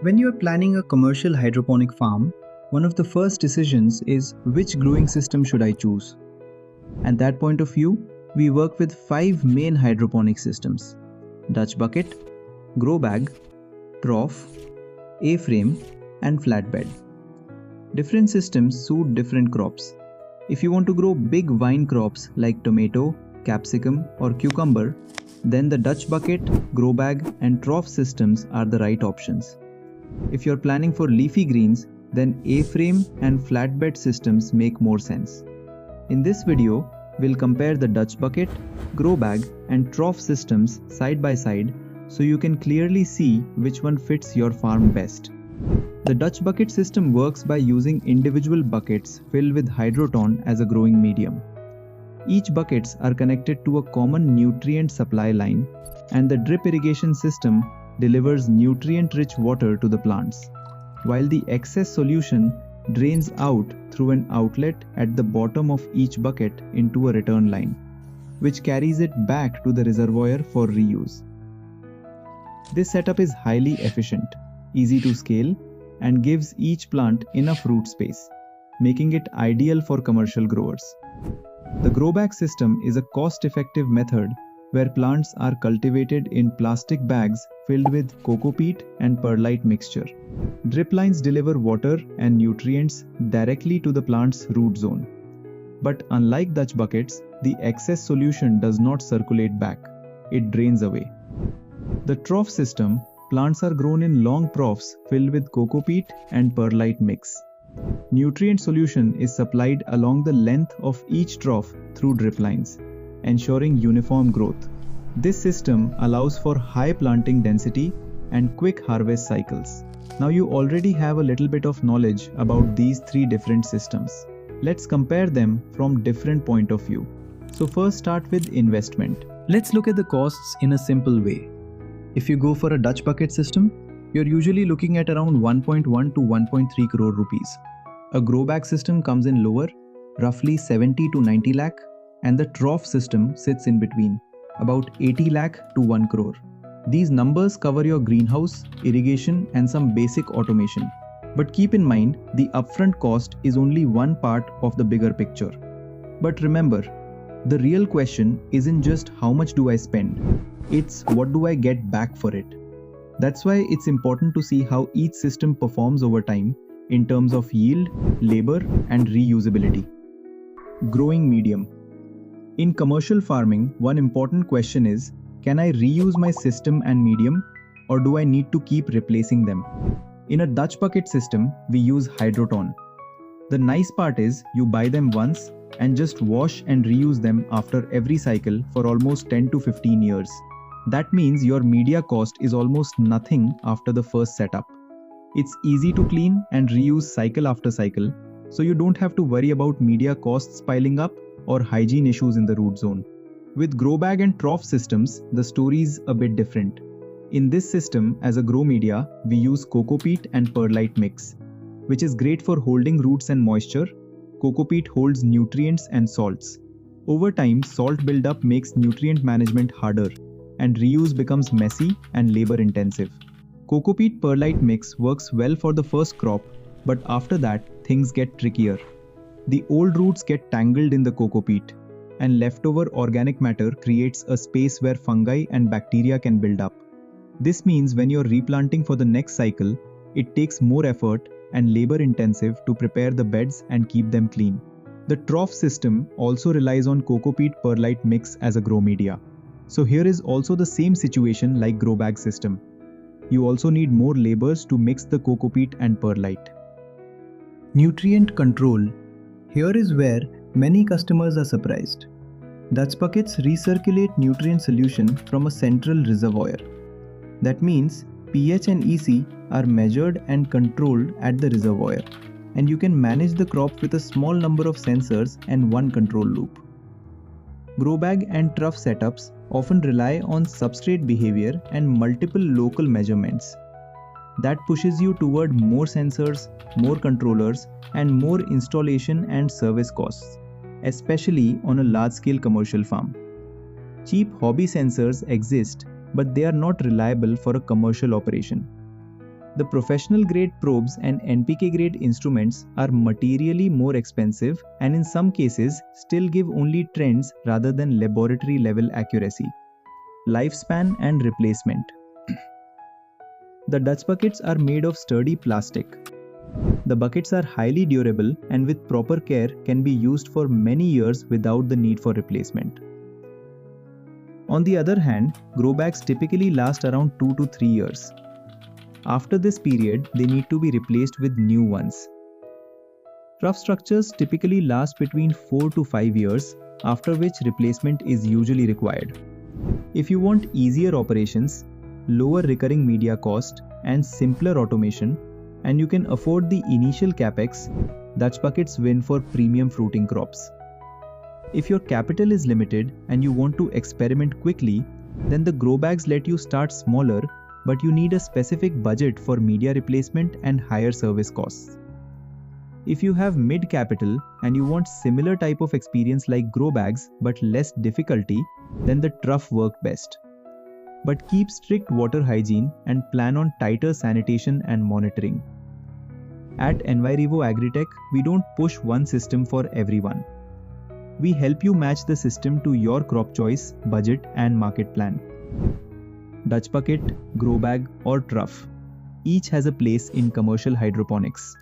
When you are planning a commercial hydroponic farm, one of the first decisions is which growing system should I choose? At that point of view, we work with 5 main hydroponic systems: Dutch bucket, grow bag, trough, A-frame, and flatbed. Different systems suit different crops. If you want to grow big vine crops like tomato, capsicum, or cucumber, then the Dutch bucket, grow bag, and trough systems are the right options. If you're planning for leafy greens, then A-frame and flatbed systems make more sense. In this video, we'll compare the Dutch bucket, grow bag, and trough systems side by side so you can clearly see which one fits your farm best. The Dutch bucket system works by using individual buckets filled with Hydroton as a growing medium. Each buckets are connected to a common nutrient supply line, and the drip irrigation system delivers nutrient-rich water to the plants, while the excess solution drains out through an outlet at the bottom of each bucket into a return line, which carries it back to the reservoir for reuse. This setup is highly efficient, easy to scale, and gives each plant enough root space, making it ideal for commercial growers. The grow bag system is a cost-effective method where plants are cultivated in plastic bags filled with coco peat and perlite mixture. Drip lines deliver water and nutrients directly to the plant's root zone. But unlike Dutch buckets, the excess solution does not circulate back. It drains away. The trough system, plants are grown in long troughs filled with coco peat and perlite mix. Nutrient solution is supplied along the length of each trough through drip lines, ensuring uniform growth. This system allows for high planting density and quick harvest cycles. Now you already have a little bit of knowledge about these 3 different systems. Let's compare them from different point of view. So first start with investment. Let's look at the costs in a simple way. If you go for a Dutch bucket system, you're usually looking at around 1.1 to 1.3 crore rupees. A grow bag system comes in lower, roughly 70 to 90 lakh, and the trough system sits in between, about 80 lakh to 1 crore. These numbers cover your greenhouse, irrigation, and some basic automation. But keep in mind, the upfront cost is only one part of the bigger picture. But remember, the real question isn't just how much do I spend, it's what do I get back for it. That's why it's important to see how each system performs over time in terms of yield, labor, and reusability. Growing medium. In commercial farming, one important question is, can I reuse my system and medium, or do I need to keep replacing them? In a Dutch bucket system, we use Hydroton. The nice part is you buy them once and just wash and reuse them after every cycle for almost 10 to 15 years. That means your media cost is almost nothing after the first setup. It's easy to clean and reuse cycle after cycle, so you don't have to worry about media costs piling up or hygiene issues in the root zone. With grow bag and trough systems, the story is a bit different. In this system, as a grow media, we use coco peat and perlite mix, which is great for holding roots and moisture. Coco peat holds nutrients and salts. Over time, salt buildup makes nutrient management harder, and reuse becomes messy and labor-intensive. Coco peat perlite mix works well for the first crop, but after that, things get trickier. The old roots get tangled in the coco peat, and leftover organic matter creates a space where fungi and bacteria can build up. This means when you're replanting for the next cycle, it takes more effort and labor-intensive to prepare the beds and keep them clean. The trough system also relies on coco peat perlite mix as a grow media. So here is also the same situation like grow bag system. You also need more laborers to mix the coco peat and perlite. Nutrient control. Here is where many customers are surprised. Dutch buckets recirculate nutrient solution from a central reservoir. That means pH and EC are measured and controlled at the reservoir, and you can manage the crop with a small number of sensors and one control loop. Grow bag and trough setups often rely on substrate behavior and multiple local measurements. That pushes you toward more sensors, more controllers, and more installation and service costs, especially on a large-scale commercial farm. Cheap hobby sensors exist, but they are not reliable for a commercial operation. The professional grade probes and NPK grade instruments are materially more expensive and in some cases still give only trends rather than laboratory level accuracy. Lifespan and replacement. The Dutch buckets are made of sturdy plastic. The buckets are highly durable and with proper care can be used for many years without the need for replacement. On the other hand, grow bags typically last around 2 to 3 years. After this period, they need to be replaced with new ones. Trough structures typically last between 4 to 5 years, after which replacement is usually required. If you want easier operations, lower recurring media cost, and simpler automation, and you can afford the initial capex, Dutch buckets win for premium fruiting crops. If your capital is limited and you want to experiment quickly, then the grow bags let you start smaller, but you need a specific budget for media replacement and higher service costs. If you have mid capital and you want similar type of experience like grow bags but less difficulty, then the trough work best. But keep strict water hygiene and plan on tighter sanitation and monitoring. At Envirevo Agritech, we don't push one system for everyone. We help you match the system to your crop choice, budget and market plan. Dutch bucket, grow bag or trough. Each has a place in commercial hydroponics.